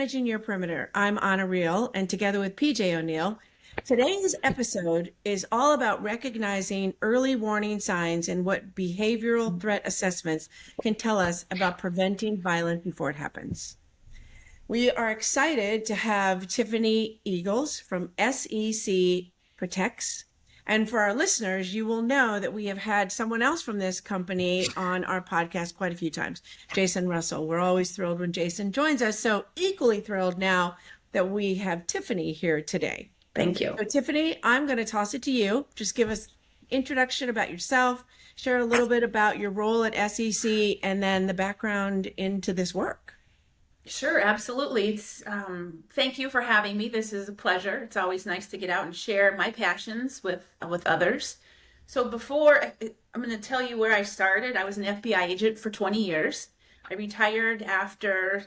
Managing Your Perimeter. I'm Anna Reahl, and together with PJ O'Neill, today's episode is all about recognizing early warning signs and what behavioral threat assessments can tell us about preventing violence before it happens. We are excited to have Tiffany Eagles from SEC Protects. And for our listeners, you will know that we have had someone else from this company on our podcast quite a few times, Jason Russell. We're always thrilled when Jason joins us. So equally thrilled now that we have Tiffany here today. Thank you. So Tiffany, I'm going to toss it to you. Just give us introduction about yourself, share a little bit about your role at SEC, and then the background into this work. Sure, absolutely. Thank you for having me. This is a pleasure. It's always nice to get out and share my passions with others. So I'm going to tell you where I started. I was an FBI agent for 20 years. I retired after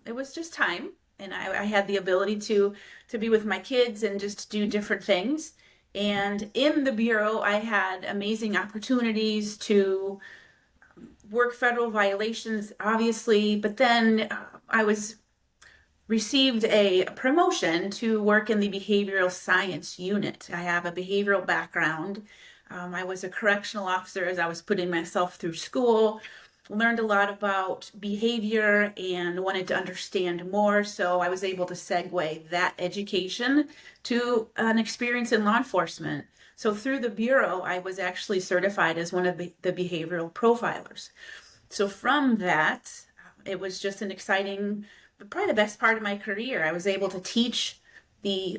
it was just time, and I had the ability to be with my kids and just do different things. And in the Bureau, I had amazing opportunities to work federal violations, obviously, but then I received a promotion to work in the behavioral science unit. I have a behavioral background. I was a correctional officer as I was putting myself through school, learned a lot about behavior and wanted to understand more. So I was able to segue that education to an experience in law enforcement. So through the Bureau, I was actually certified as one of the behavioral profilers. So from that, it was just an exciting, probably the best part of my career. I was able to teach the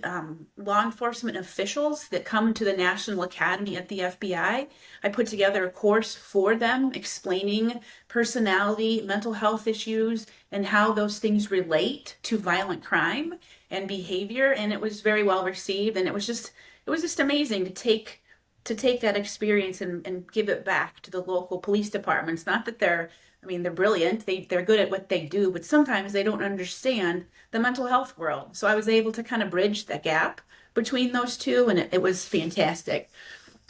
law enforcement officials that come to the National Academy at the FBI. I put together a course for them explaining personality, mental health issues, and how those things relate to violent crime and behavior. And it was very well received. And it was just amazing to take that experience and give it back to the local police departments. Not that they're brilliant. They're good at what they do, but sometimes they don't understand the mental health world. So I was able to kind of bridge the gap between those two, and it was fantastic.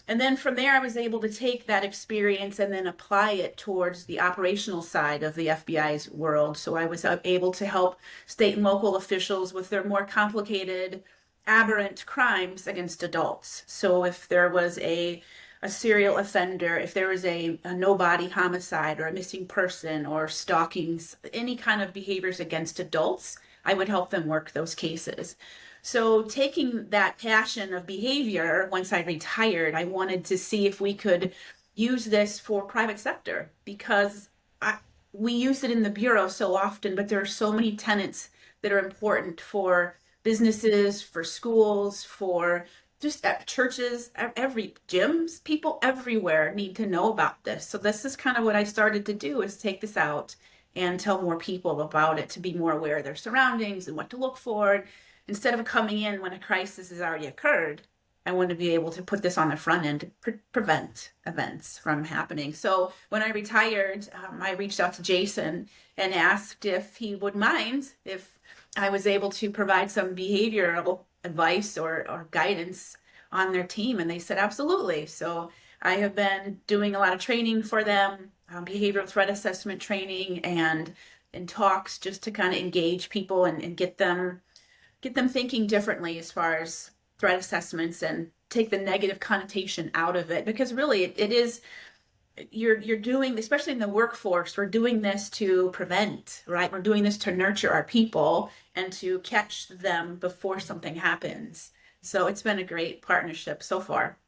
And then from there, I was able to take that experience and then apply it towards the operational side of the FBI's world. So I was able to help state and local officials with their more complicated, aberrant crimes against adults. So if there was a serial offender, if there was a no-body homicide or a missing person or stalking, any kind of behaviors against adults, I would help them work those cases. So taking that passion of behavior, once I retired, I wanted to see if we could use this for private sector, because we use it in the Bureau so often, but there are so many tenets that are important for businesses, for schools, for just at churches, every gyms, people everywhere need to know about this. So this is kind of what I started to do, is take this out and tell more people about it, to be more aware of their surroundings and what to look for. Instead of coming in when a crisis has already occurred, I want to be able to put this on the front end to prevent events from happening. So when I retired, I reached out to Jason and asked if he would mind if I was able to provide some behavioral advice or guidance on their team, and they said absolutely. So I have been doing a lot of training for them, behavioral threat assessment training and talks, just to kind of engage people and get them thinking differently as far as threat assessments and take the negative connotation out of it. Because really it is, you're doing, especially in the workforce, we're doing this to prevent, right? We're doing this to nurture our people and to catch them before something happens. So it's been a great partnership so far.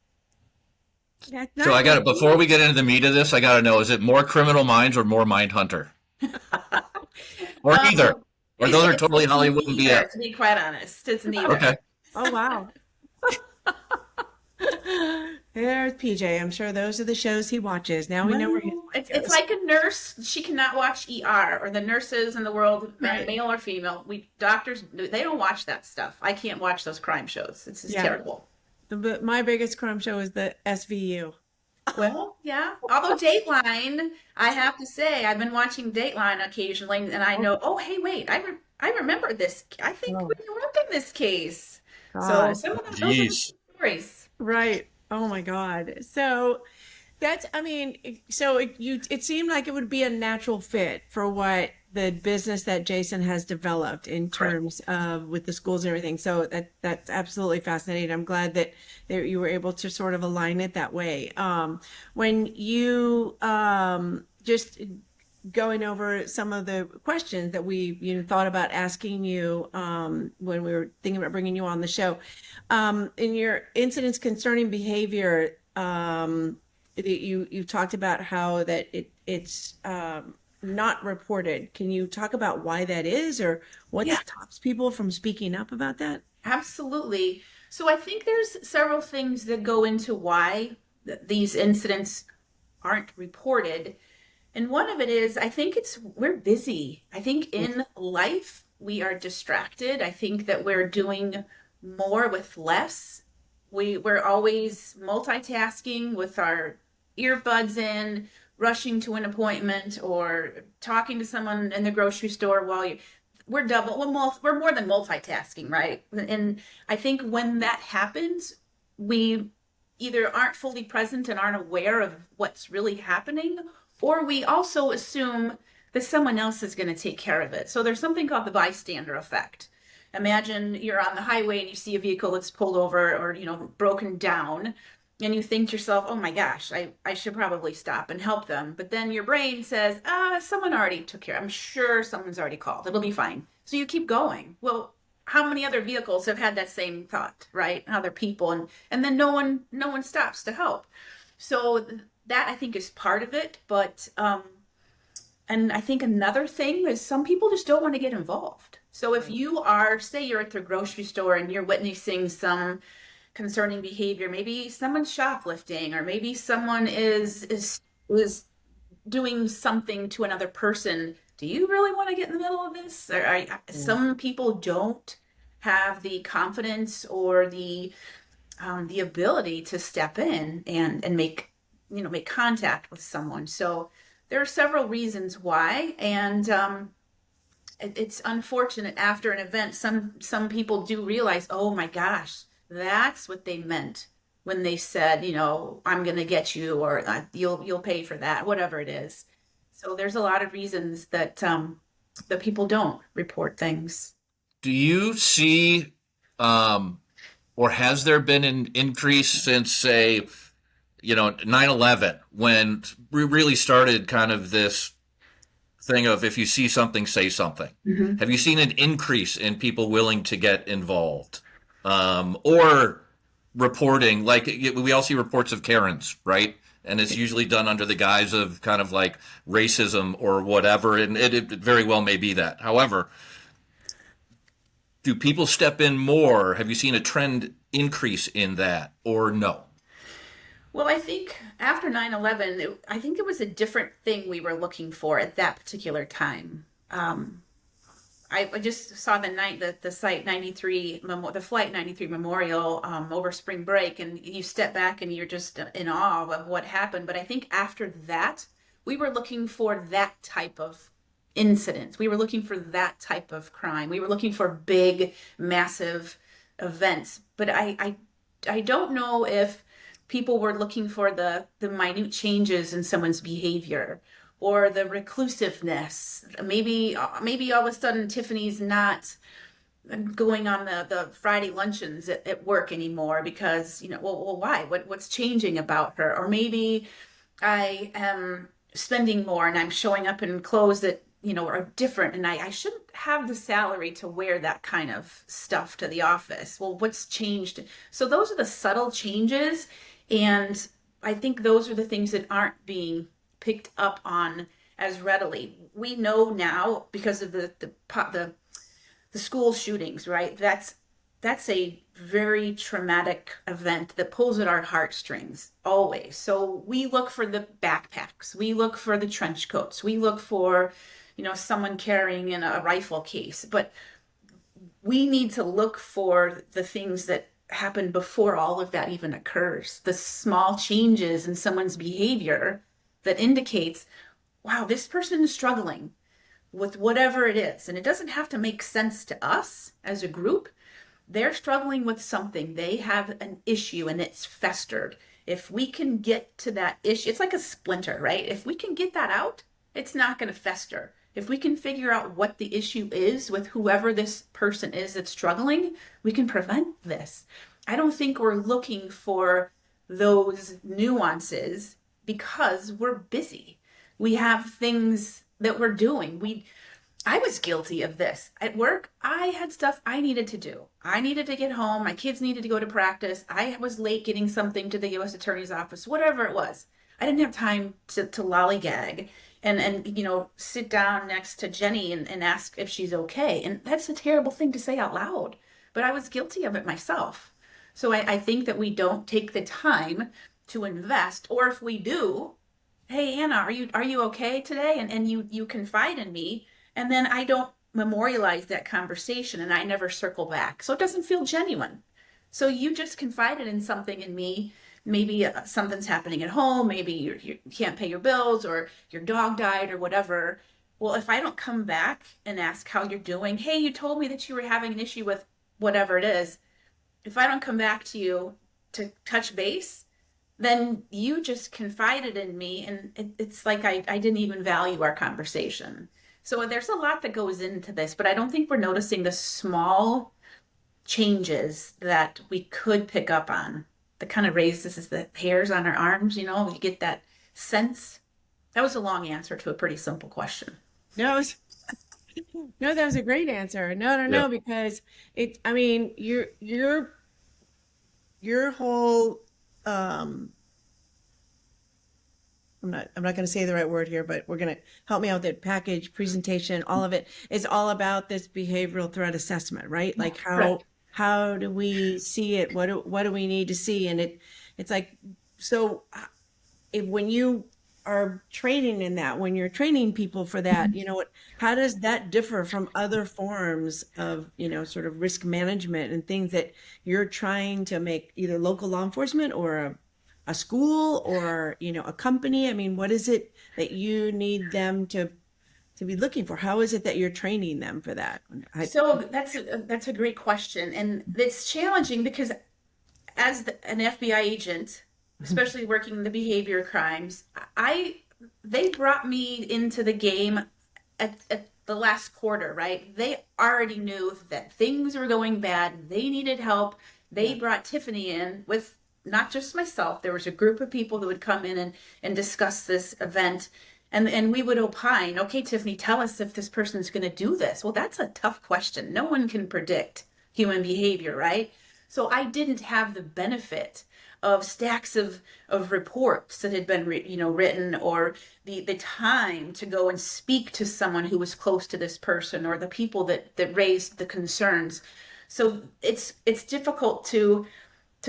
So I got it. Before we get into the meat of this, I got to know, is it more Criminal Minds or more Mindhunter? Or neither? Or those are totally Hollywood and BS? To be quite honest, it's neither. Okay. Oh, wow. There's PJ. I'm sure those are the shows he watches. Now we know where it's like a nurse. She cannot watch ER, or the nurses in the world, right, male or female. Doctors, they don't watch that stuff. I can't watch those crime shows. It's just terrible. My biggest crime show is the SVU. Well, yeah. Although Dateline, I have to say, I've been watching Dateline occasionally, and I know, oh, hey, wait, I remember this. I think we worked on this case. God. So some of those are the stories. Right. Oh my God. So I mean, it seemed like it would be a natural fit for what the business that Jason has developed in Correct. terms of with the schools and everything. So that's absolutely fascinating. I'm glad that you were able to sort of align it that way. When you just going over some of the questions that we thought about asking you when we were thinking about bringing you on the show, in your incidents concerning behavior, that you talked about how that it's not reported. Can you talk about why that is, or what Yeah, stops people from speaking up about that? absolutely. So I think there's several things that go into why these incidents aren't reported. And one of it is, I think we're busy. I think in life we are distracted. I think that we're doing more with less. We're always multitasking with our earbuds in, rushing to an appointment or talking to someone in the grocery store while you we're more than multitasking, right? And I think when that happens, we either aren't fully present and aren't aware of what's really happening, or we also assume that someone else is going to take care of it. So there's something called the bystander effect. Imagine you're on the highway and you see a vehicle that's pulled over or, broken down, and you think to yourself, oh my gosh, I should probably stop and help them. But then your brain says, someone already took care. I'm sure someone's already called. It'll be fine. So you keep going. Well, how many other vehicles have had that same thought, right? Other people, and then no one stops to help. So that I think is part of it. But and I think another thing is some people just don't want to get involved. So if you are, say you're at the grocery store and you're witnessing some concerning behavior, maybe someone's shoplifting, or maybe someone is doing something to another person, do you really want to get in the middle of this? Some people don't have the confidence or the ability to step in and make contact with someone. So there are several reasons why, and it's unfortunate after an event. Some people do realize, oh my gosh, that's what they meant when they said, I'm going to get you, or you'll pay for that, whatever it is. So there's a lot of reasons that people don't report things. Do you see, or has there been an increase since, say, 9/11, when we really started kind of this thing of if you see something, say something? Mm-hmm. Have you seen an increase in people willing to get involved? Or reporting, like we all see reports of Karens, right? And it's usually done under the guise of kind of like racism or whatever, and it very well may be that. However, do people step in more? Have you seen a trend increase in that, or no? Well, I think after 9/11, I think it was a different thing we were looking for at that particular time. I just saw the site 93, the flight 93 memorial over spring break, and you step back and you're just in awe of what happened. But I think after that, we were looking for that type of incident. We were looking for that type of crime. We were looking for big, massive events. But I don't know if people were looking for the minute changes in someone's behavior or the reclusiveness. Maybe all of a sudden Tiffany's not going on the Friday luncheons at work anymore because, well, why? What's changing about her? Or maybe I am spending more and I'm showing up in clothes that, are different, and I shouldn't have the salary to wear that kind of stuff to the office. Well, what's changed? So those are the subtle changes, and I think those are the things that aren't being picked up on as readily. We know now because of the school shootings, right? That's a very traumatic event that pulls at our heartstrings always. So we look for the backpacks, we look for the trench coats, we look for, someone carrying in a rifle case. But we need to look for the things that happen before all of that even occurs. The small changes in someone's behavior that indicates, wow, this person is struggling with whatever it is. And it doesn't have to make sense to us as a group. They're struggling with something. They have an issue and it's festered. If we can get to that issue, it's like a splinter, right? If we can get that out, it's not going to fester. If we can figure out what the issue is with whoever this person is that's struggling, we can prevent this. I don't think we're looking for those nuances because we're busy. We have things that we're doing. I was guilty of this. At work, I had stuff I needed to do. I needed to get home. My kids needed to go to practice. I was late getting something to the U.S. Attorney's Office, whatever it was. I didn't have time to lollygag and sit down next to Jenny and ask if she's okay. And that's a terrible thing to say out loud, but I was guilty of it myself. So I think that we don't take the time to invest, or if we do, hey, Anna, are you okay today? And you confide in me, and then I don't memorialize that conversation and I never circle back. So it doesn't feel genuine. So you just confided in something in me. Maybe something's happening at home. Maybe you can't pay your bills, or your dog died, or whatever. Well, if I don't come back and ask how you're doing, hey, you told me that you were having an issue with whatever it is. If I don't come back to you to touch base, then you just confided in me, and it's like I didn't even value our conversation. So there's a lot that goes into this, but I don't think we're noticing the small changes that we could pick up on. That kind of raises the hairs on our arms, we get that sense. That was a long answer to a pretty simple question. No, no, that was a great answer. No, because your whole, I'm not going to say the right word here, but we're going to help me out with that package presentation. All of it is all about this behavioral threat assessment, right? Like how do we see it? What do we need to see? And it's like, so when you are training in that, when you're training people for that, how does that differ from other forms of, sort of risk management and things that you're trying to make either local law enforcement or a school or, a company? I mean, what is it that you need them to be looking for? How is it that you're training them for that? So that's a great question. And it's challenging because as an FBI agent, especially working in the behavior crimes, they brought me into the game at the last quarter, right? They already knew that things were going bad. They needed help. They brought Tiffany in with not just myself. There was a group of people that would come in and discuss this event. And we would opine, okay, Tiffany, tell us if this person's going to do this. Well, that's a tough question. No one can predict human behavior, right? So I didn't have the benefit of stacks of reports that had been written, or the time to go and speak to someone who was close to this person, or the people that raised the concerns. So it's difficult to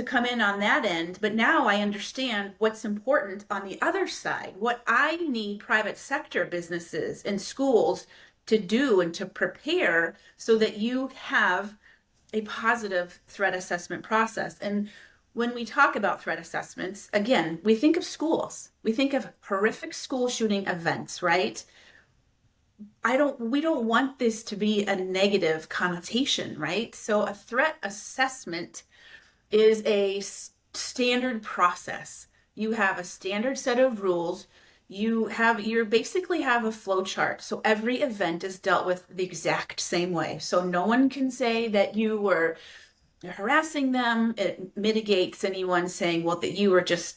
come in on that end, but now I understand what's important on the other side. What I need private sector businesses and schools to do and to prepare so that you have a positive threat assessment process. And when we talk about threat assessments, again, we think of schools. We think of horrific school shooting events, right? We don't want this to be a negative connotation, right? So a threat assessment is a standard process. You have a standard set of rules. You basically have a flow chart. So every event is dealt with the exact same way. So no one can say that you were harassing them. It mitigates anyone saying, well, that you were just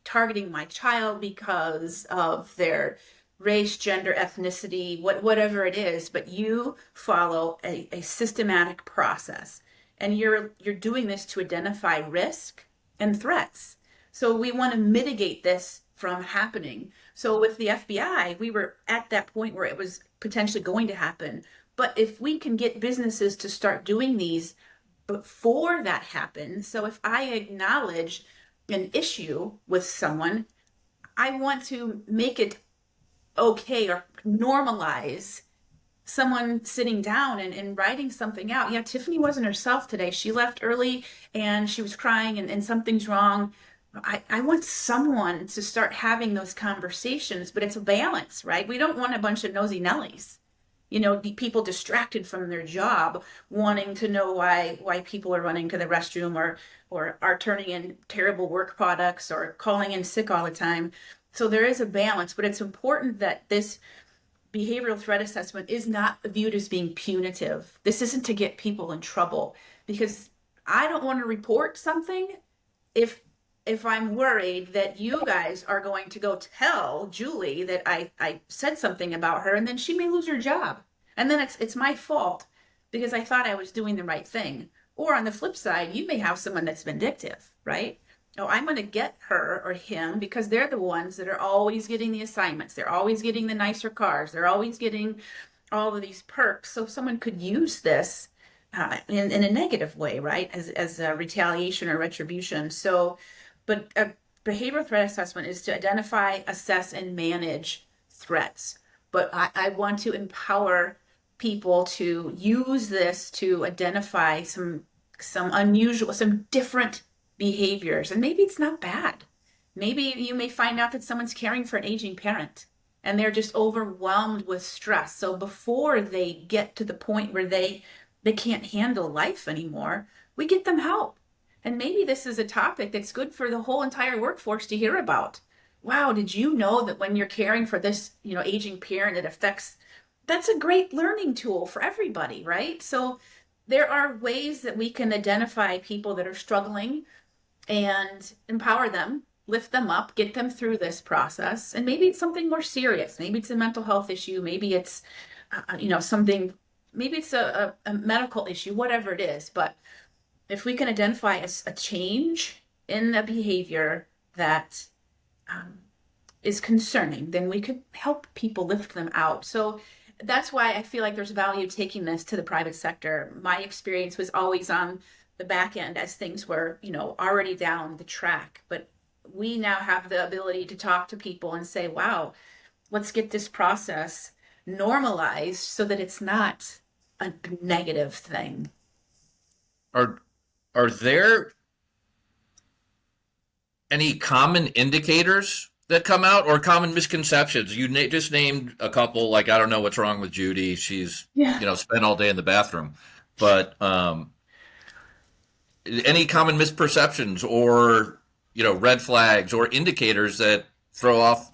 targeting my child because of their race, gender, ethnicity, whatever it is. But you follow a systematic process. And you're doing this to identify risk and threats. So we want to mitigate this from happening. So with the FBI, we were at that point where it was potentially going to happen. But if we can get businesses to start doing these before that happens, so if I acknowledge an issue with someone, I want to make it okay or normalize someone sitting down and writing something out. Yeah, Tiffany wasn't herself today. She left early and she was crying and something's wrong. I want someone to start having those conversations, but it's a balance, right? We don't want a bunch of nosy Nellies. people distracted from their job, wanting to know why people are running to the restroom or are turning in terrible work products or calling in sick all the time. So there is a balance, but it's important that this behavioral threat assessment is not viewed as being punitive. This isn't to get people in trouble, because I don't want to report something if I'm worried that you guys are going to go tell Julie that I said something about her, and then she may lose her job. And then it's my fault because I thought I was doing the right thing. Or on the flip side, you may have someone that's vindictive, right? Oh, I'm going to get her or him because they're the ones that are always getting the assignments. They're always getting the nicer cars. They're always getting all of these perks. So someone could use this in a negative way, right? As a retaliation or retribution. So, but a behavioral threat assessment is to identify, assess, and manage threats. But I want to empower people to use this to identify some unusual, some different behaviors. And maybe it's not bad. Maybe you may find out that someone's caring for an aging parent and they're just overwhelmed with stress. So before they get to the point where they can't handle life anymore, we get them help. And maybe this is a topic that's good for the whole entire workforce to hear about. Wow, did you know that when you're caring for this, aging parent, that's a great learning tool for everybody, right? So there are ways that we can identify people that are struggling and empower them, lift them up, get them through this process. And maybe it's something more serious. Maybe it's a mental health issue. Maybe it's, something, maybe it's a medical issue, whatever it is. But if we can identify a change in the behavior that is concerning, then we could help people, lift them out. So that's why I feel like there's value taking this to the private sector. My experience was always on the back end as things were, already down the track. But we now have the ability to talk to people and say, wow, let's get this process normalized so that it's not a negative thing. Are there any common indicators that come out or common misconceptions? You just named a couple, like, I don't know what's wrong with Judy. She's, spent all day in the bathroom. But any common misperceptions or, red flags or indicators that throw off,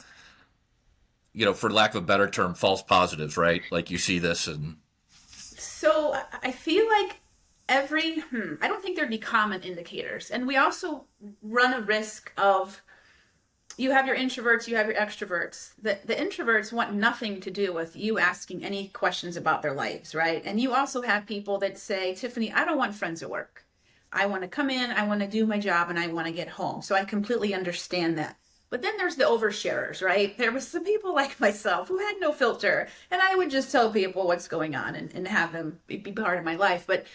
for lack of a better term, false positives, right? Like you see this and. So I feel like I don't think there'd be common indicators. And we also run a risk of, you have your introverts, you have your extroverts. The introverts want nothing to do with you asking any questions about their lives, right? And you also have people that say, Tiffany, I don't want friends at work. I want to come in, I want to do my job, and I want to get home. So I completely understand that. But then there's the oversharers, right? There was some people like myself who had no filter, and I would just tell people what's going on and have them be part of my life. But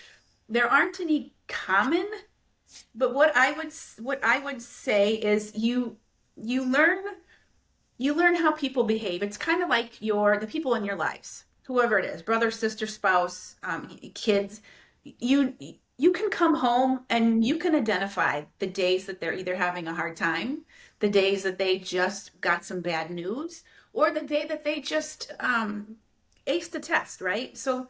there aren't any common. But what I would say is you learn how people behave. It's kind of like the people in your lives, whoever it is, brother, sister, spouse, kids. You can come home and you can identify the days that they're either having a hard time, the days that they just got some bad news, or the day that they just aced a test, right? So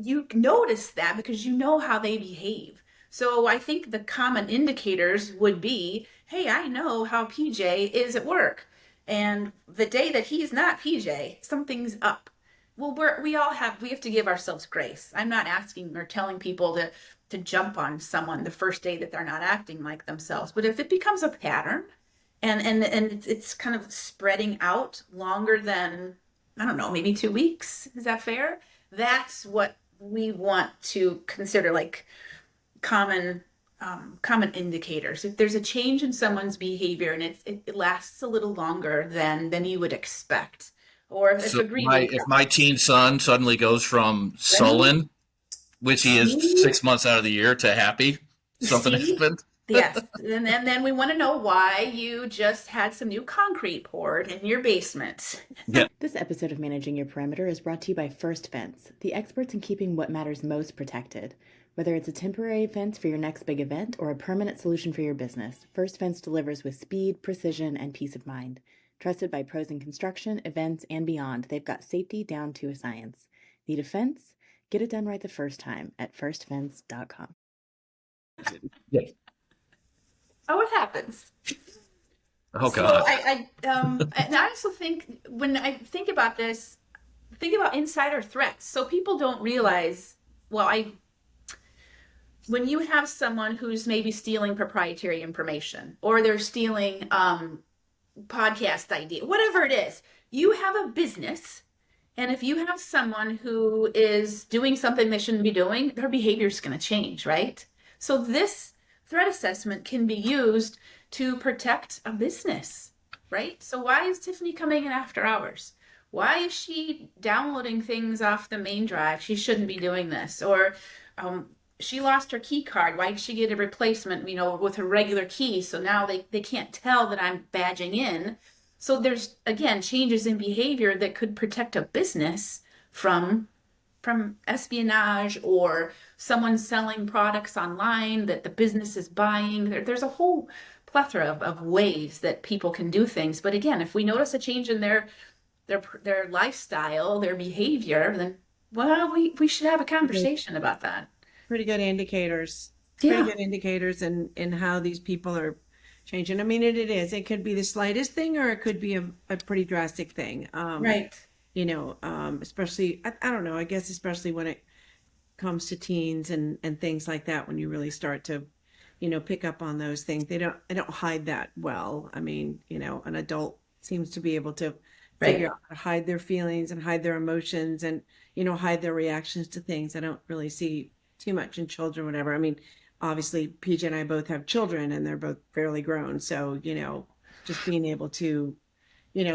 you notice that because you know how they behave. So I think the common indicators would be, hey, I know how PJ is at work. And the day that he's not PJ, something's up. Well, we have to give ourselves grace. I'm not asking or telling people to jump on someone the first day that they're not acting like themselves. But if it becomes a pattern and it's kind of spreading out longer than, I don't know, maybe 2 weeks, is that fair? That's what we want to consider like common indicators. If there's a change in someone's behavior and it lasts a little longer than you would expect, or if So a grieving if my teen son suddenly goes from sullen, which he is 6 months out of the year, to happy, something happened. Yes, and then we want to know why you just had some new concrete poured in your basement. Yeah. This episode of Managing Your Perimeter is brought to you by First Fence, the experts in keeping what matters most protected. Whether it's a temporary fence for your next big event or a permanent solution for your business, First Fence delivers with speed, precision, and peace of mind. Trusted by pros in construction, events, and beyond, they've got safety down to a science. Need a fence? Get it done right the first time at firstfence.com. Yeah. Oh, it happens. Oh So God. and I also think when I think about this, think about insider threats. So people don't realize, well, when you have someone who's maybe stealing proprietary information or they're stealing podcast idea, whatever it is, you have a business. And if you have someone who is doing something they shouldn't be doing, their behavior is going to change, right? So this threat assessment can be used to protect a business, right? So why is Tiffany coming in after hours? Why is she downloading things off the main drive? She shouldn't be doing this. Or she lost her key card. Why did she get a replacement, with her regular key? So now they can't tell that I'm badging in. So there's, again, changes in behavior that could protect a business from espionage or someone selling products online that the business is buying. There's a whole plethora of ways that people can do things. But again, if we notice a change in their lifestyle, their behavior, then, well, we should have a conversation about that. Pretty good indicators. Yeah. Pretty good indicators in how these people are changing. I mean, it could be the slightest thing, or it could be a pretty drastic thing. Right. Especially, I don't know, I guess, especially when it comes to teens and things like that, when you really start to, pick up on those things. They don't hide that well. I mean, an adult seems to be able to figure out how to hide their feelings and hide their emotions and, hide their reactions to things. I don't really see too much in children, whatever. I mean, obviously PJ and I both have children and they're both fairly grown. So, just being able to,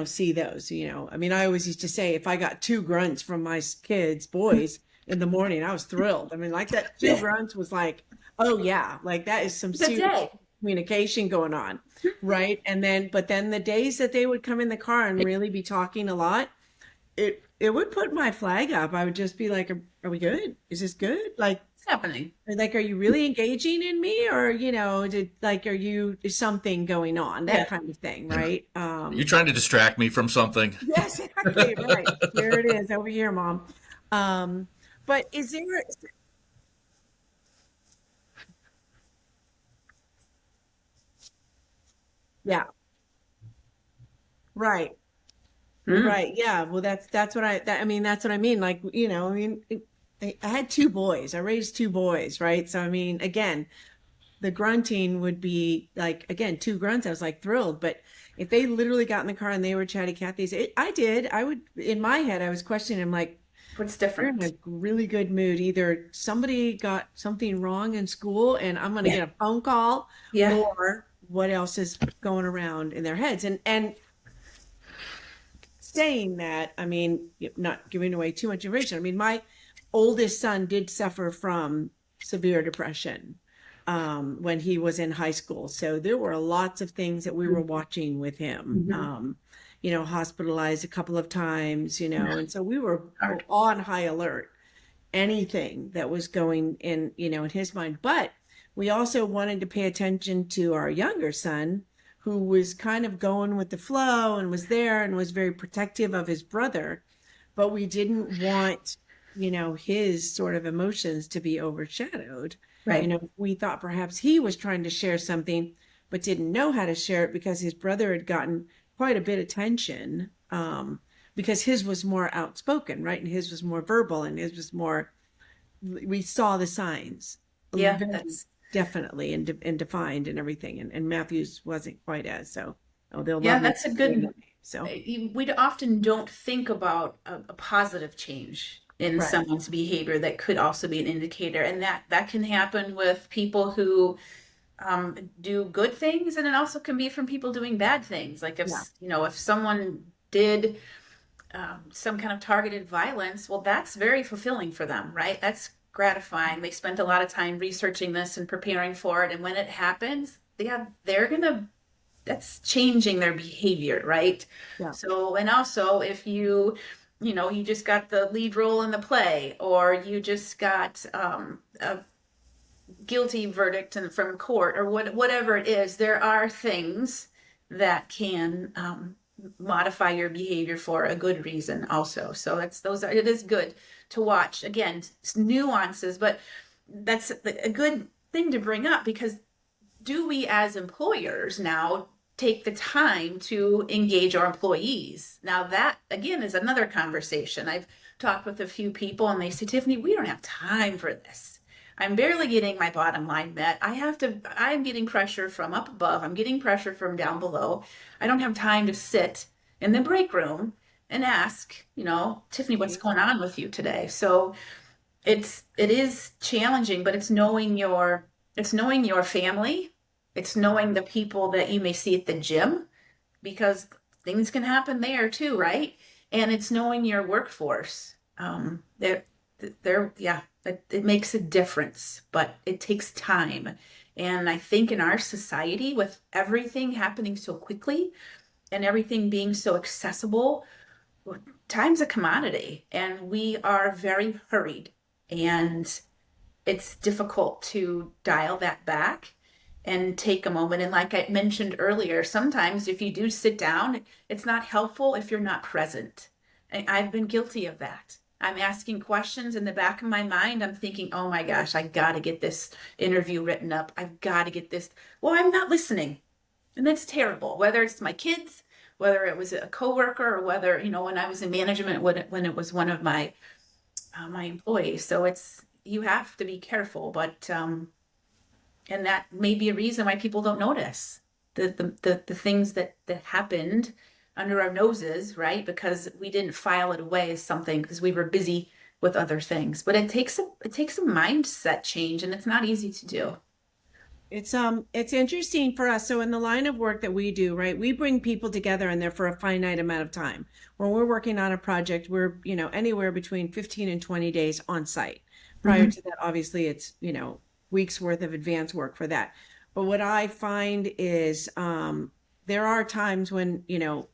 see those, I mean, I always used to say, if I got 2 grunts from my kids, boys, in the morning, I was thrilled. I mean, like that 2 grunts was like, oh yeah, like that is some serious communication going on. Right. But then the days that they would come in the car and really be talking a lot, it would put my flag up. I would just be like, are we good? Is this good? Like, What's happening? Like, are you really engaging in me, or is something going on? That kind of thing, right? You trying to distract me from something? Yes, exactly. Right. Here it is over here, Mom. But is there? Yeah. Right. Right. Yeah. Well, that's what I mean, that's what I mean. Like, I mean, I had 2 boys. I raised 2 boys, right? So, I mean, again, the grunting would be like, again, 2 grunts. I was like thrilled. But if they literally got in the car and they were chatty Cathy's, I would, in my head, I was questioning him, like, What's you're different? in a really good mood. Either somebody got something wrong in school and I'm going to get a phone call, Yeah. or what else is going around in their heads. And saying that, I mean, not giving away too much information. I mean, my oldest son did suffer from severe depression when he was in high school. So there were lots of things that we were watching with him. Hospitalized a couple of times, and so we were on high alert. Anything that was going in his mind. But we also wanted to pay attention to our younger son, who was kind of going with the flow and was there and was very protective of his brother. But we didn't want, his sort of emotions to be overshadowed. Right. We thought perhaps he was trying to share something, but didn't know how to share it because his brother had gotten quite a bit of attention, because his was more outspoken, right? And his was more verbal, and his was more, we saw the signs. Yeah, very that's definitely and defined and everything. And Matthew's wasn't quite as so. Oh, they'll yeah, love that's a it. good. So We often don't think about a positive change in Right. someone's behavior that could also be an indicator, and that can happen with people who do good things, and it also can be from people doing bad things. Like if someone did some kind of targeted violence, well, that's very fulfilling for them, right? That's gratifying. They spent a lot of time researching this and preparing for it, and when it happens, that's changing their behavior, right? Yeah. So, and also if you just got the lead role in the play, or you just got a guilty verdict from court, or whatever it is, there are things that can modify your behavior for a good reason also. So it is good to watch. Again, nuances, but that's a good thing to bring up, because do we as employers now take the time to engage our employees? Now that again is another conversation. I've talked with a few people and they say, Tiffany, we don't have time for this. I'm barely getting my bottom line met. I'm getting pressure from up above. I'm getting pressure from down below. I don't have time to sit in the break room and ask, Tiffany, what's going on with you today? So it is challenging, but it's knowing your family. It's knowing the people that you may see at the gym, because things can happen there too, right? And it's knowing your workforce. It makes a difference, but it takes time. And I think in our society, with everything happening so quickly and everything being so accessible, time's a commodity, and we are very hurried. And it's difficult to dial that back and take a moment. And like I mentioned earlier, sometimes if you do sit down, it's not helpful if you're not present. And I've been guilty of that. I'm asking questions in the back of my mind. I'm thinking, oh my gosh, I got to get this interview written up. I've got to get this. Well, I'm not listening. And that's terrible, whether it's my kids, whether it was a coworker, or whether, when I was in management, when it was one of my employees. So you have to be careful, but and that may be a reason why people don't notice the things that happened under our noses, right? Because we didn't file it away as something, because we were busy with other things. But it takes a mindset change, and it's not easy to do. It's interesting for us. So in the line of work that we do, right, we bring people together and they're for a finite amount of time. When we're working on a project, we're, anywhere between 15 and 20 days on site. Prior to that, obviously it's, weeks worth of advance work for that. But what I find is, there are times when,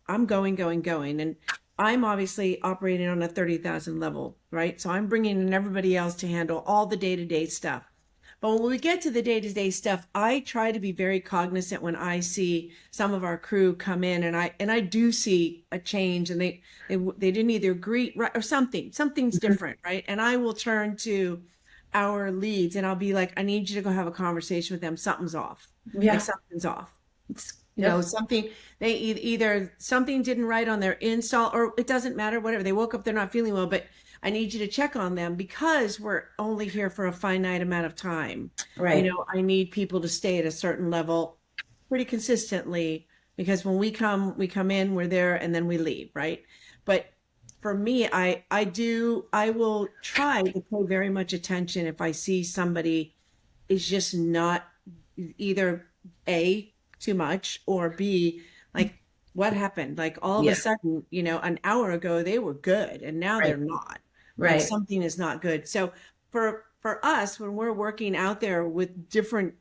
I'm going, and I'm obviously operating on a 30,000 level, right? So I'm bringing in everybody else to handle all the day-to-day stuff. But when we get to the day-to-day stuff, I try to be very cognizant when I see some of our crew come in, and I do see a change, and they didn't either greet right or something's different, right? And I will turn to our leads and I'll be like, I need you to go have a conversation with them. Something's off. Yeah. Like something's off. Something they either something didn't right on their install, or it doesn't matter, whatever. They woke up, they're not feeling well, but I need you to check on them, because we're only here for a finite amount of time. Right. I need people to stay at a certain level pretty consistently, because when we come in, we're there, and then we leave, right? But for me, I will try to pay very much attention if I see somebody is just not either A, too much, or B, like, what happened? Like all of a sudden, an hour ago they were good and now they're not. Right. Something is not good. So for us, when we're working out there with different,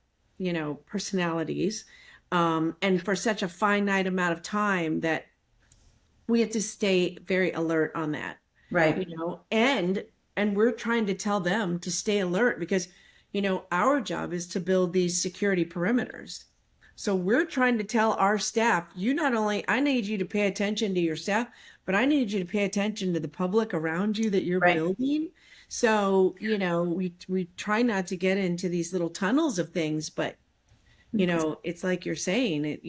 personalities, and for such a finite amount of time, that we have to stay very alert on that. Right. And we're trying to tell them to stay alert, because, our job is to build these security perimeters. So we're trying to tell our staff, I need you to pay attention to your staff, but I need you to pay attention to the public around you that you're building. So, we try not to get into these little tunnels of things, but, it's like you're saying,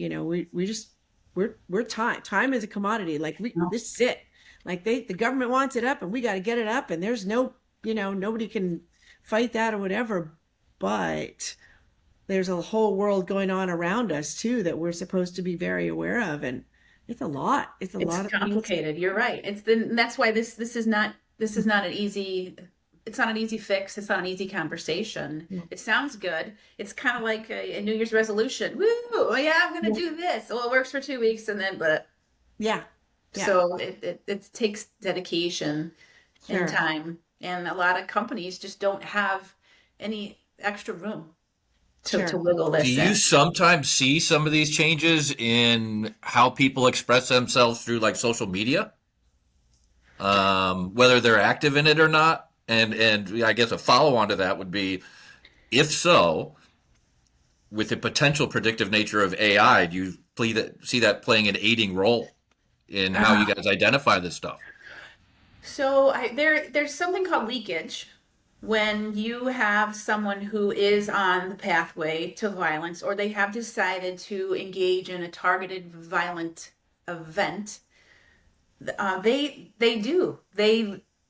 we're time is a commodity. Like this is it. Like the government wants it up and we got to get it up, and there's no, nobody can fight that or whatever, but there's a whole world going on around us too that we're supposed to be very aware of, and it's a lot. It's a lot of complicated. You're right. That's why this is not an easy. It's not an easy fix. It's not an easy conversation. Yeah. It sounds good. It's kind of like a New Year's resolution. Woo! Oh, yeah, I'm going to do this. Well, it works for 2 weeks, and then yeah. So it takes dedication and time, and a lot of companies just don't have any extra room to wiggle this. Do you sometimes see some of these changes in how people express themselves through like social media, whether they're active in it or not? And I guess a follow on to that would be, if so, with the potential predictive nature of AI, do you see that playing an aiding role in how you guys identify this stuff? So there's something called leakage when you have someone who is on the pathway to violence, or they have decided to engage in a targeted violent event. They do.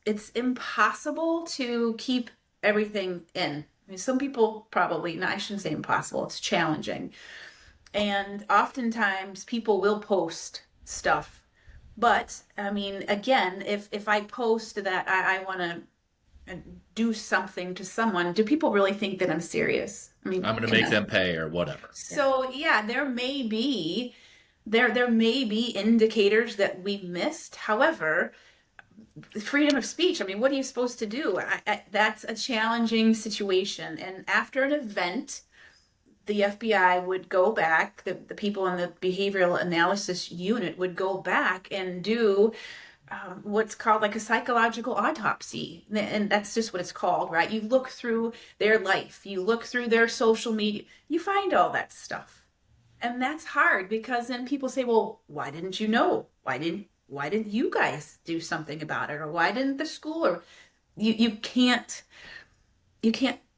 It's impossible to keep everything in. I mean, some people probably, no, I shouldn't say impossible, it's challenging. And oftentimes people will post stuff. But I mean, again, if I post that I want to do something to someone, do people really think that I'm serious? I mean, I'm going to make them pay or whatever. so yeah, there may be indicators that we missed. However, freedom of speech, I mean, what are you supposed to do? That's a challenging situation. And after an event, the FBI would go back, the people in the behavioral analysis unit would go back and do what's called like a psychological autopsy. And that's just what it's called, right? You look through their life, you look through their social media, you find all that stuff. And that's hard because then people say, well, why didn't you know? Why didn't you guys do something about it? Or why didn't the school? Or you can't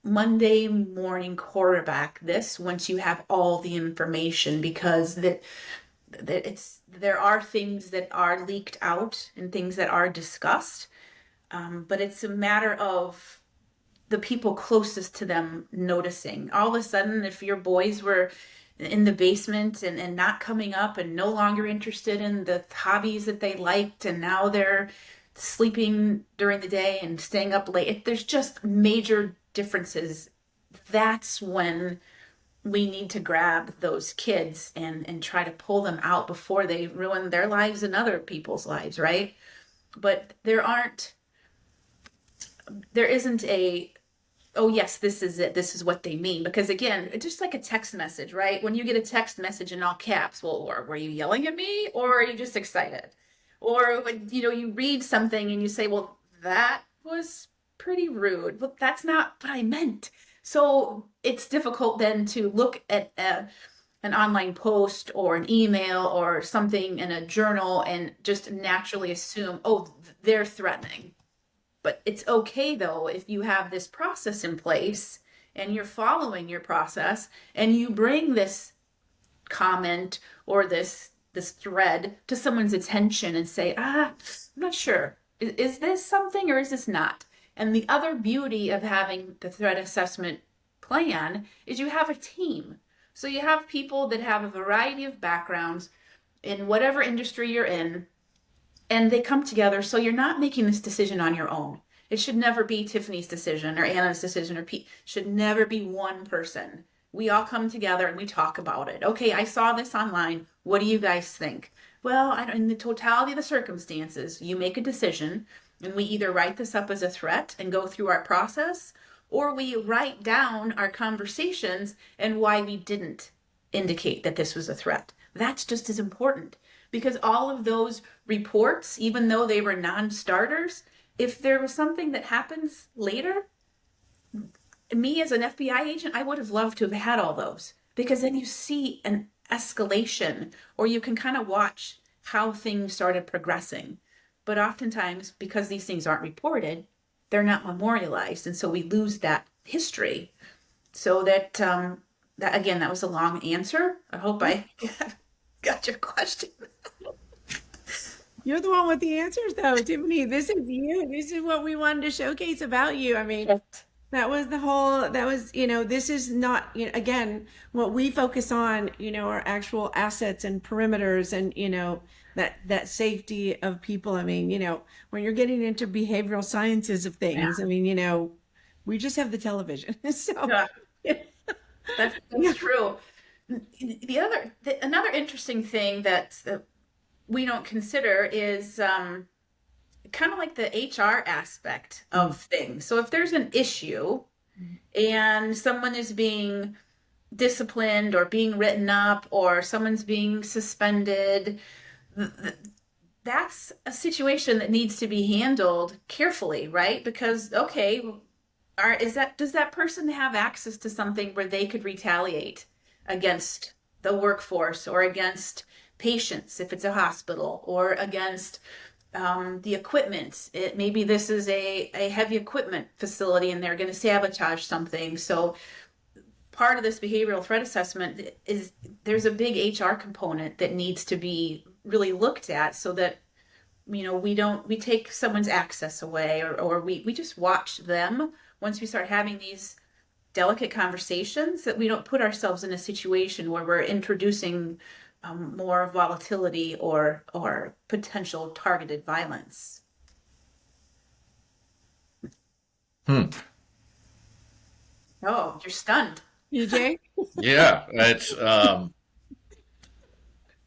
Monday morning quarterback this once you have all the information, because there are things that are leaked out and things that are discussed, but it's a matter of the people closest to them noticing. All of a sudden, if your boys were in the basement and not coming up and no longer interested in the hobbies that they liked, and now they're sleeping during the day and staying up late, there's just major differences. That's when we need to grab those kids and try to pull them out before they ruin their lives and other people's lives, right? But there isn't a, oh yes, this is it, this is what they mean. Because again, just like a text message, right? When you get a text message in all caps, well, or were you yelling at me, or are you just excited? Or when, you read something and you say, well, that was pretty rude, but that's not what I meant. So it's difficult then to look at an online post or an email or something in a journal and just naturally assume, oh, they're threatening. But it's okay though, if you have this process in place and you're following your process and you bring this comment or this thread to someone's attention and say, I'm not sure, is this something or is this not? And the other beauty of having the threat assessment plan is you have a team. So you have people that have a variety of backgrounds in whatever industry you're in, and they come together. So you're not making this decision on your own. It should never be Tiffany's decision or Anna's decision or Pete. It should never be one person. We all come together and we talk about it. Okay, I saw this online. What do you guys think? Well, in the totality of the circumstances, you make a decision, and we either write this up as a threat and go through our process, or we write down our conversations and why we didn't indicate that this was a threat. That's just as important, because all of those reports, even though they were non-starters, if there was something that happens later, me as an FBI agent, I would have loved to have had all those, because then you see an escalation, or you can kind of watch how things started progressing. But oftentimes, because these things aren't reported, they're not memorialized, and so we lose that history. So that again, that was a long answer. I hope I got your question. You're the one with the answers, though, Tiffany. This is you. This is what we wanted to showcase about you. I mean, that was this is not, again, what we focus on, are actual assets and perimeters and, that safety of people. I mean, when you're getting into behavioral sciences of things, I mean, we just have the television. So that's true. Another interesting thing that we don't consider is kind of like the HR aspect of things. So if there's an issue and someone is being disciplined or being written up or someone's being suspended, that's a situation that needs to be handled carefully, right? Because, okay, does that person have access to something where they could retaliate against the workforce or against patients if it's a hospital, or against the equipment. Maybe this is a heavy equipment facility and they're going to sabotage something. So part of this behavioral threat assessment is there's a big HR component that needs to be really looked at, so that we take someone's access away, or we just watch them once we start having these delicate conversations, that we don't put ourselves in a situation where we're introducing more volatility or potential targeted violence. Oh, you're stunned. PJ? Yeah, it's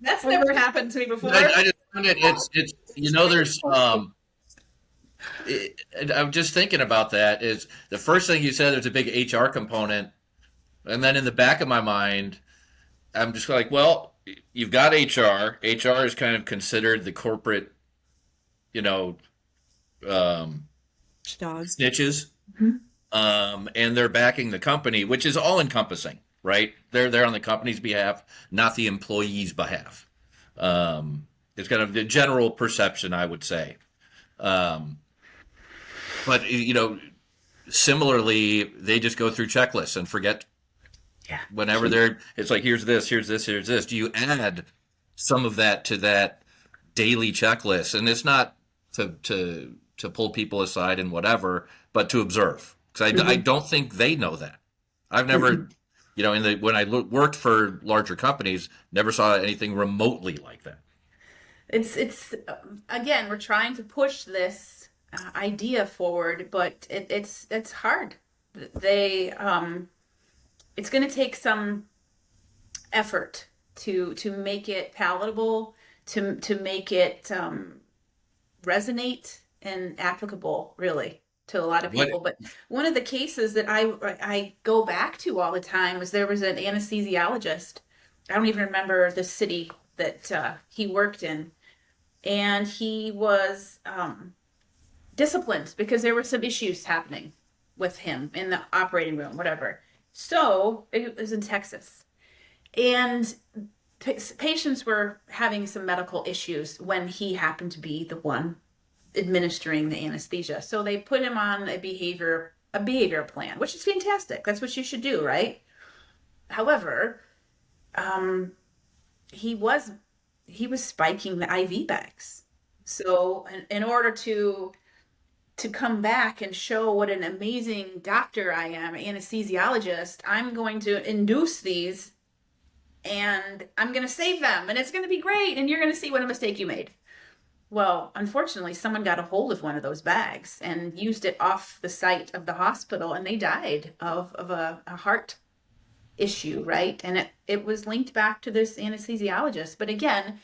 That's never happened to me before. I just find it's there's I'm just thinking about that. Is the first thing you said, there's a big HR component, and then in the back of my mind, I'm just like, well, you've got HR. HR is kind of considered the corporate, um, Dogs. snitches, and they're backing the company, which is all encompassing, right? They're there on the company's behalf, not the employee's behalf. It's kind of the general perception, I would say. But similarly, they just go through checklists and forget. Yeah. Whenever it's like, here's this, here's this, here's this. Do you add some of that to that daily checklist? And it's not to pull people aside and whatever, but to observe. Because I don't think they know that. I've never, when I worked for larger companies, never saw anything remotely like that. It's again, we're trying to push this idea forward, but it's hard. It's going to take some effort to make it palatable, to make it resonate and applicable, really, to a lot of people. But one of the cases that I go back to all the time was, there was an anesthesiologist. I don't even remember the city that he worked in, and he was disciplined because there were some issues happening with him in the operating room, whatever. So it was in Texas, and patients were having some medical issues when he happened to be the one administering the anesthesia. So they put him on a behavior plan, which is fantastic. That's what you should do, right? However, he was spiking the IV bags. So in order to come back and show what an amazing doctor I am, anesthesiologist, I'm going to induce these and I'm going to save them and it's going to be great and you're going to see what a mistake you made. Well, unfortunately, someone got a hold of one of those bags and used it off the site of the hospital, and they died of a heart issue, right? And it was linked back to this anesthesiologist. But again,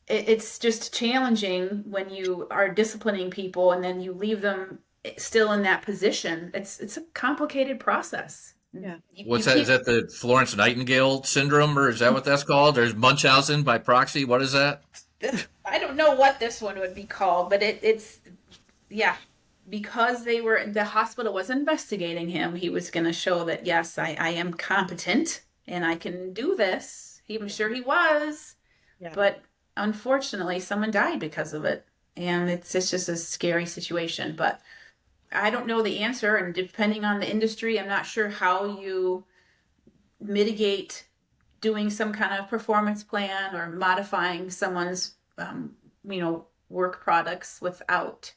it's just challenging when you are disciplining people and then you leave them still in that position. It's a complicated process. Yeah. What's that? Is that the Florence Nightingale syndrome, or is that what that's called? There's Munchausen by proxy. What is that? I don't know what this one would be called, but it's because the hospital was investigating him. He was going to show that, yes, I am competent and I can do this. He was sure he was, but unfortunately someone died because of it. And it's just a scary situation, but I don't know the answer. And depending on the industry, I'm not sure how you mitigate doing some kind of performance plan or modifying someone's, work products without,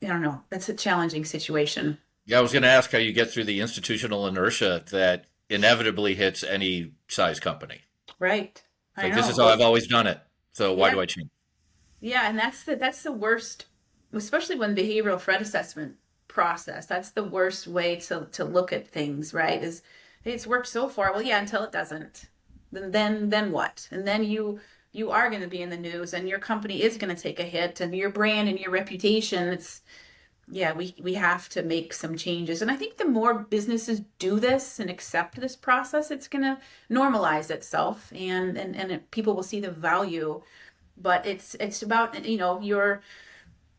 I don't know. That's a challenging situation. Yeah, I was going to ask how you get through the institutional inertia that inevitably hits any size company. Right. Like, this is how I've always done it. So why do I change? Yeah, and that's the worst, especially when behavioral threat assessment process. That's the worst way to look at things, right? Is it's worked so far. Well, yeah, until it doesn't. Then what? And then you are going to be in the news, and your company is going to take a hit, and your brand and your reputation. We have to make some changes. And I think the more businesses do this and accept this process, it's going to normalize itself, and people will see the value. But it's about,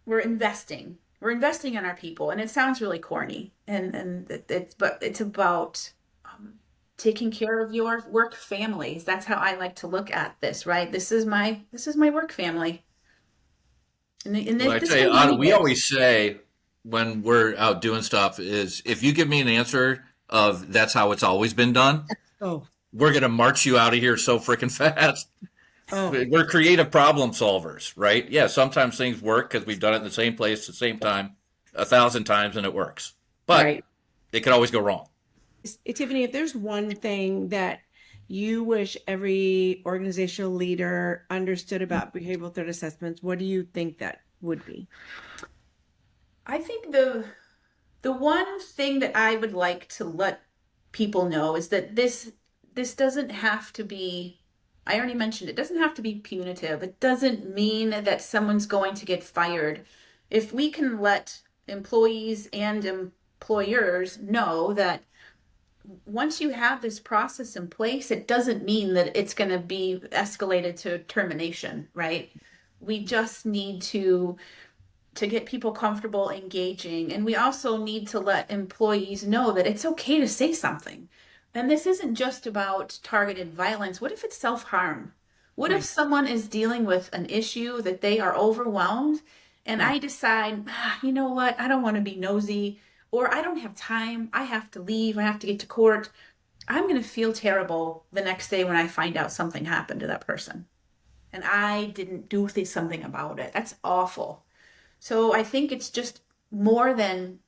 we're investing in our people, and it sounds really corny, but it's about taking care of your work families. That's how I like to look at this, right? This is my work family. And Well, I this tell you, can be we good. always say when we're out doing stuff is if you give me an answer of that's how it's always been done, Oh, we're going to march you out of here so freaking fast. oh, We're creative problem solvers, right? Yeah, sometimes things work because we've done it in the same place at the same time 1,000 times and it works. But Right. it could always go wrong. Tiffany, if there's one thing that you wish every organizational leader understood about behavioral threat assessments, what do you think that would be? I think the one thing that I would like to let people know is that this doesn't have to be, I already mentioned, it doesn't have to be punitive. It doesn't mean that someone's going to get fired. If we can let employees and employers know that once you have this process in place, it doesn't mean that it's going to be escalated to termination, right? We just need to get people comfortable engaging. And we also need to let employees know that it's okay to say something. And this isn't just about targeted violence. What if it's self-harm? What if Right. someone is dealing with an issue that they are overwhelmed and Right. I decide, you know what, I don't want to be nosy, or I don't have time, I have to leave, I have to get to court. I'm going to feel terrible the next day when I find out something happened to that person and I didn't do something about it. That's awful. So I think it's just more than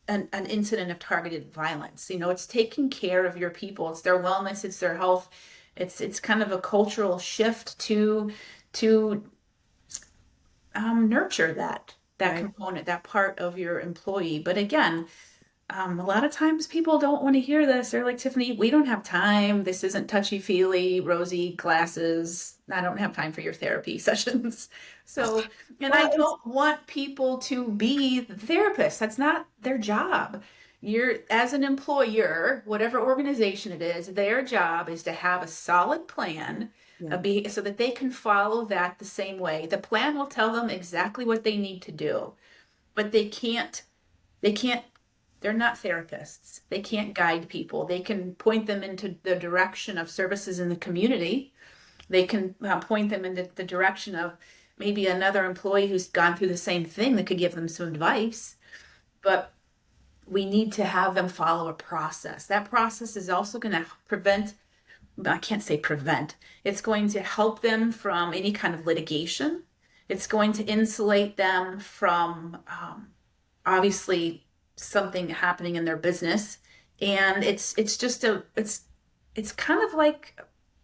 an incident of targeted violence. You know, it's taking care of your people. It's their wellness. It's their health. It's kind of a cultural shift to nurture that Right. component, that part of your employee. But again, a lot of times people don't want to hear this. They're like, Tiffany, we don't have time. This isn't touchy-feely, rosy glasses. I don't have time for your therapy sessions. So, and I Well, don't want people to be therapists. That's not their job. You're, as an employer, whatever organization it is, their job is to have a solid plan, yeah. so that they can follow that the same way. The plan will tell them exactly what they need to do, but they can't they're not therapists. They can't guide people. They can point them into the direction of services in the community. They can point them in the direction of maybe another employee who's gone through the same thing that could give them some advice. But we need to have them follow a process. That process is also going to prevent, I can't say prevent, it's going to help them from any kind of litigation. It's going to insulate them from obviously something happening in their business. And it's just it's kind of like,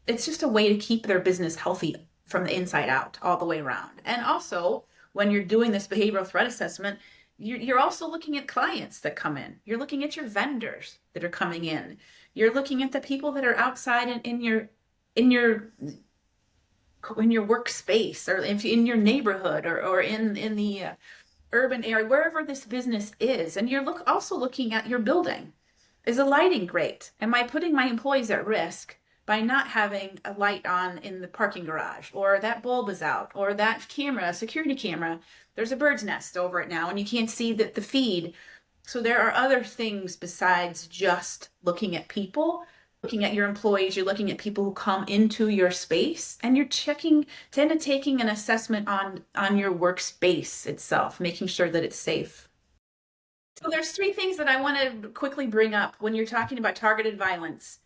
it's just a way to keep their business healthy from the inside out all the way around. And also, when you're doing this behavioral threat assessment, you're also looking at clients that come in. You're looking at your vendors that are coming in. You're looking at the people that are outside in your workspace, or if in your neighborhood, or in the urban area, wherever this business is. And you're also looking at your building. Is the lighting great? Am I putting my employees at risk by not having a light on in the parking garage, or that bulb is out, or that camera, security camera, there's a bird's nest over it now and you can't see the feed. So there are other things besides just looking at people, looking at your employees. You're looking at people who come into your space, and you're taking an assessment on your workspace itself, making sure that it's safe. So there's three things that I want to quickly bring up when you're talking about targeted violence.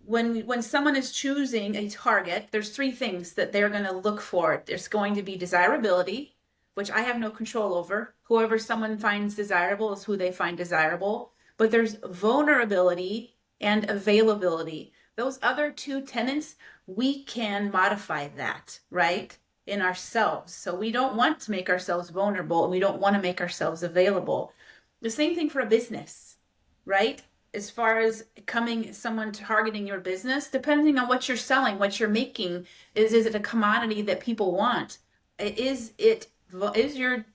When someone is choosing a target, there's three things that they're going to look for. There's going to be desirability, which I have no control over. Whoever someone finds desirable is who they find desirable. But there's vulnerability and availability. Those other two tenets, we can modify that, right, in ourselves. So we don't want to make ourselves vulnerable, and we don't want to make ourselves available. The same thing for a business, right? As far as someone targeting your business, depending on what you're selling, what you're making, is it a commodity that people want? Is your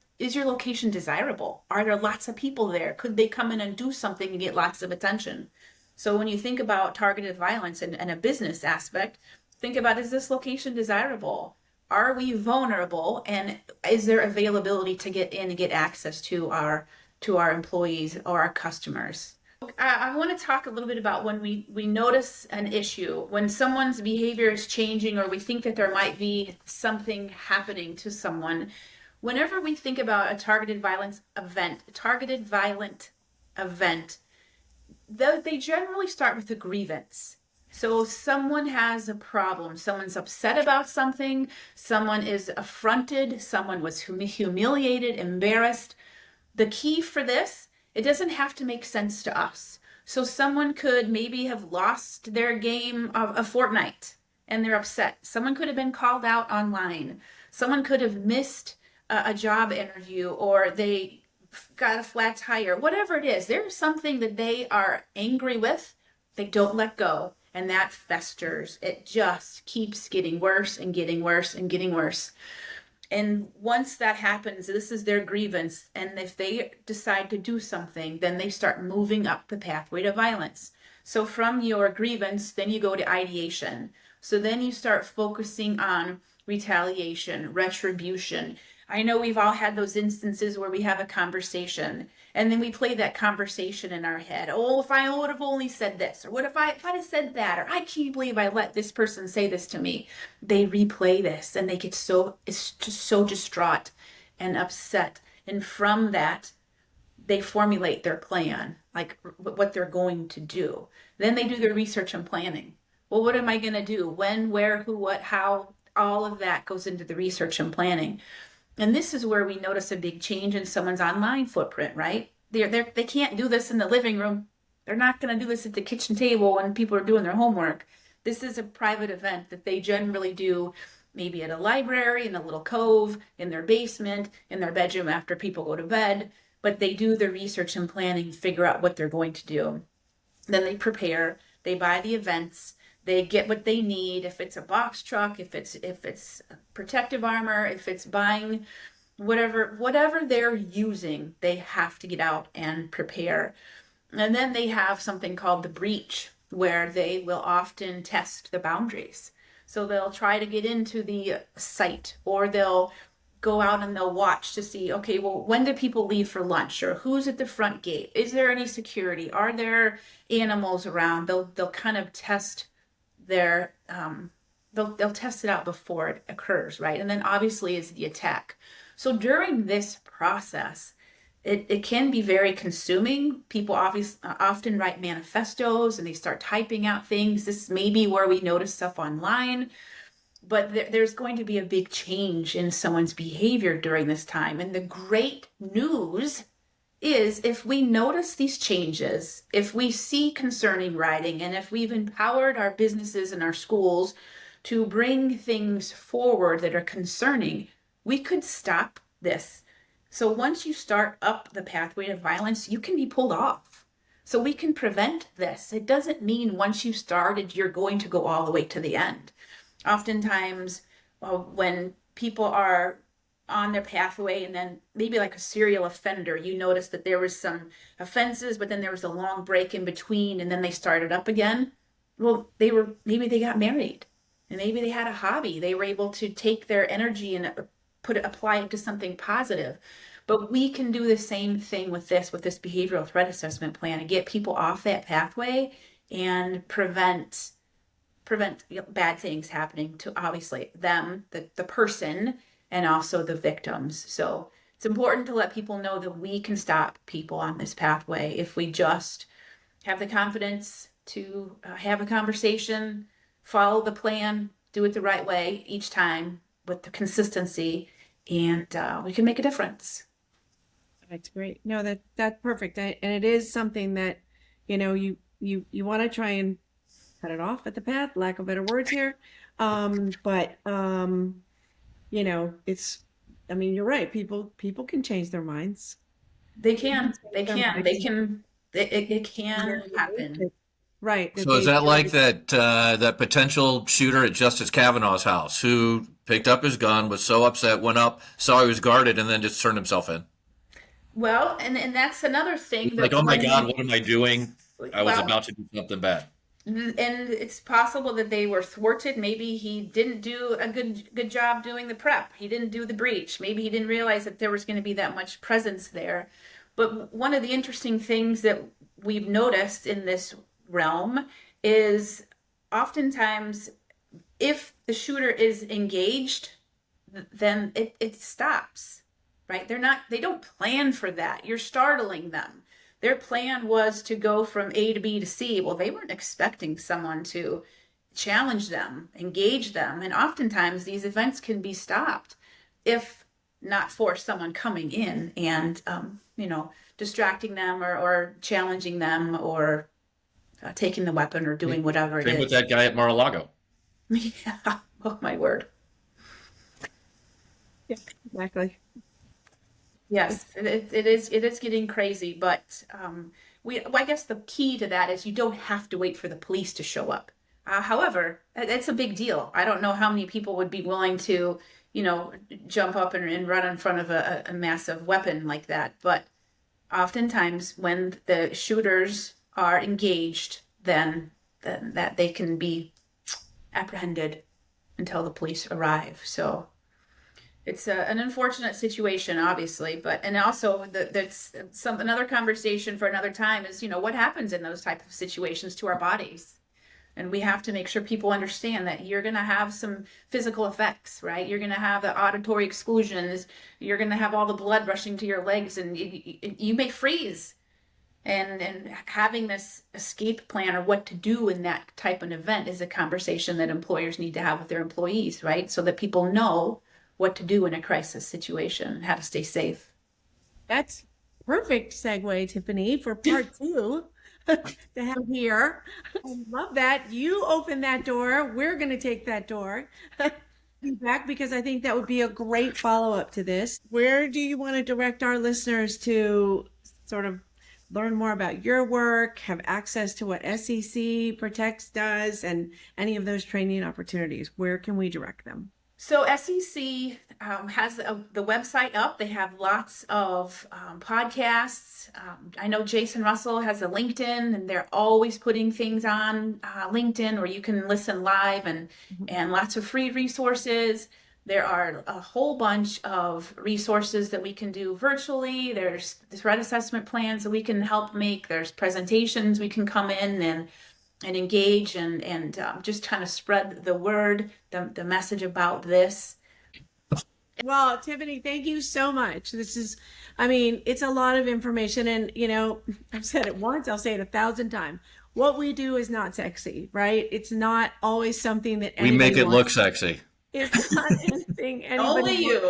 location desirable? Are there lots of people there? Could they come in and do something and get lots of attention? So when you think about targeted violence and a business aspect, think about, is this location desirable? Are we vulnerable? And is there availability to get in and get access to our employees or our customers? I want to talk a little bit about when we notice an issue, when someone's behavior is changing, or we think that there might be something happening to someone. Whenever we think about a targeted violent event, they generally start with a grievance. So someone has a problem, someone's upset about something, someone is affronted, someone was humiliated, embarrassed. The key for this, it doesn't have to make sense to us. So someone could maybe have lost their game of a Fortnite and they're upset. Someone could have been called out online. Someone could have missed a job interview, or they got a flat tire. Whatever it is, there's something that they are angry with. They don't let go, and that festers. It just keeps getting worse and getting worse and getting worse. And once that happens, this is their grievance. And if they decide to do something, then they start moving up the pathway to violence. So from your grievance, then you go to ideation. So then you start focusing on retaliation, retribution. I know we've all had those instances where we have a conversation and then we play that conversation in our head. Oh, if I would have only said this, or what if I'd have said that, or I can't believe I let this person say this to me. They replay this and they get it's just so distraught and upset. And from that, they formulate their plan, like what they're going to do. Then they do their research and planning. Well, what am I going to do? When, where, who, what, how? All of that goes into the research and planning. And this is where we notice a big change in someone's online footprint, right? They can't do this in the living room. They're not going to do this at the kitchen table when people are doing their homework. This is a private event that they generally do maybe at a library, in a little cove, in their basement, in their bedroom after people go to bed. But they do the research and planning, figure out what they're going to do. Then they prepare, they buy the events, they get what they need. If it's a box truck, if it's protective armor, if it's buying whatever they're using, they have to get out and prepare. And then they have something called the breach, where they will often test the boundaries. So they'll try to get into the site, or they'll go out and they'll watch to see, okay, well, when do people leave for lunch, or who's at the front gate? Is there any security? Are there animals around? They'll kind of test their they'll test it out before it occurs, right? And then obviously is the attack. So during this process, it can be very consuming. People often write manifestos and they start typing out things. This may be where we notice stuff online, but there's going to be a big change in someone's behavior during this time. And the great news is, if we notice these changes, if we see concerning writing, and if we've empowered our businesses and our schools to bring things forward that are concerning, we could stop this. So once you start up the pathway to violence, you can be pulled off. So we can prevent this. It doesn't mean once you started, you're going to go all the way to the end. Oftentimes, when people are on their pathway, and then maybe like a serial offender, you notice that there was some offenses, but then there was a long break in between, and then they started up again. Well, maybe they got married, and maybe they had a hobby. They were able to take their energy and apply it to something positive. But we can do the same thing with this behavioral threat assessment plan, and get people off that pathway and prevent bad things happening to, obviously, them, the person, and also the victims. So it's important to let people know that we can stop people on this pathway if we just have the confidence to have a conversation, follow the plan, do it the right way each time with the consistency, and we can make a difference. That's great. No, that's perfect. And it is something that, you want to try and cut it off at the path, lack of better words here. But you're right. People can change their minds. It can happen. Right. So is that like that potential shooter at Justice Kavanaugh's house, who picked up his gun, was so upset, went up, saw he was guarded, and then just turned himself in? Well, and that's another thing. Like, oh my God, what am I doing? I was Well, about to do something bad. and it's possible that they were thwarted. Maybe he didn't do a good job doing the prep. He didn't do the breach. Maybe he didn't realize that there was going to be that much presence there. But one of the interesting things that we've noticed in this realm is oftentimes if the shooter is engaged, then it stops, right? They don't plan for that. You're startling them. Their plan was to go from A to B to C. Well, they weren't expecting someone to challenge them, engage them. And oftentimes these events can be stopped if not for someone coming in and, distracting them or challenging them or taking the weapon or doing whatever it Same is. with that guy at Mar-a-Lago. Yeah. Oh, my word. Yeah, exactly. Yes, it is getting crazy, but I guess the key to that is you don't have to wait for the police to show up. However, it's a big deal. I don't know how many people would be willing to, jump up and run in front of a massive weapon like that. But oftentimes, when the shooters are engaged, then that they can be apprehended until the police arrive. So it's an unfortunate situation, obviously, and also that's another conversation for another time is, what happens in those type of situations to our bodies. And we have to make sure people understand that you're going to have some physical effects, right? You're going to have the auditory exclusions. You're going to have all the blood rushing to your legs, and you may freeze. And having this escape plan or what to do in that type of event is a conversation that employers need to have with their employees, right? So that people know what to do in a crisis situation, how to stay safe. That's perfect segue, Tiffany, for part 2 to have here. I love that. You open that door. We're going to take that door. Be back because I think that would be a great follow-up to this. Where do you want to direct our listeners to sort of learn more about your work, have access to what SEC Protects does, and any of those training opportunities? Where can we direct them? So SEC has the website up. They have lots of podcasts. I know Jason Russell has a LinkedIn, and they're always putting things on LinkedIn where you can listen live and lots of free resources. There are a whole bunch of resources that we can do virtually. There's the threat assessment plans that we can help make. There's presentations we can come in and engage and just kind of spread the word, the message about this. Well, Tiffany, thank you so much. It's a lot of information, and I've said it once, I'll say it 1,000 times. What we do is not sexy, right? It's not always something that We make it wants. look sexy. It's not anything Only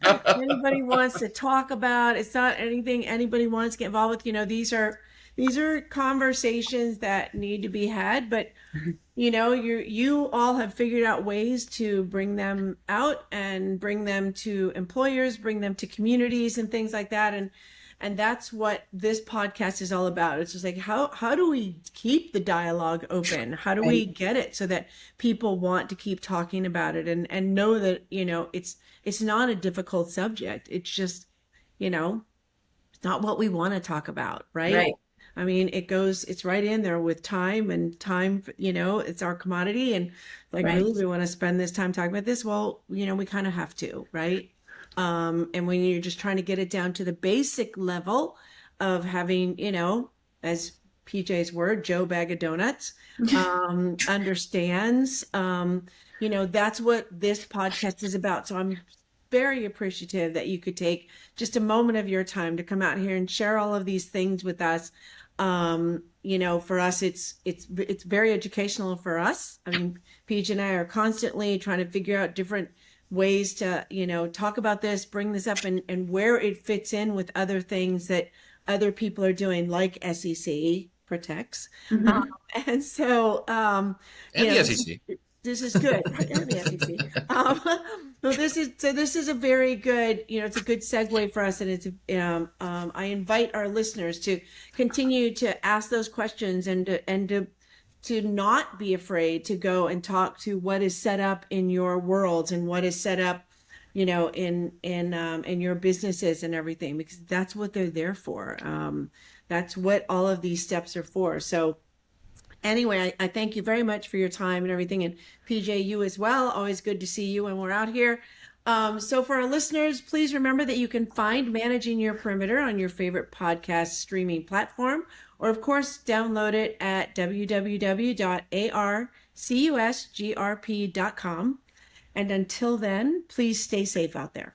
anybody wants to talk about. It's not anything anybody wants to get involved with. These are conversations that need to be had, but you all have figured out ways to bring them out and bring them to employers, bring them to communities and things like that. And that's what this podcast is all about. It's just like, how do we keep the dialogue open? How do we get it so that people want to keep talking about it and know that, it's not a difficult subject. It's just, it's not what we want to talk about. Right. It's right in there with time, it's our commodity. And really, we want to spend this time talking about this. Well, we kind of have to, right? And when you're just trying to get it down to the basic level of having, as PJ's word, Joe Bag of Donuts, understands, that's what this podcast is about. So I'm very appreciative that you could take just a moment of your time to come out here and share all of these things with us. For us, it's very educational for us. PJ and I are constantly trying to figure out different ways to, talk about this, bring this up and where it fits in with other things that other people are doing, like SEC Protects. Mm-hmm. And so, and the SEC. This is good. And the SEC. This is a very good, it's a good segue for us. And I invite our listeners to continue to ask those questions and to not be afraid to go and talk to what is set up in your worlds and what is set up, in your businesses and everything, because that's what they're there for. That's what all of these steps are for. So anyway, I thank you very much for your time and everything. And PJ, you as well. Always good to see you when we're out here. So for our listeners, please remember that you can find Managing Your Perimeter on your favorite podcast streaming platform, or of course, download it at www.arcusgrp.com. And until then, please stay safe out there.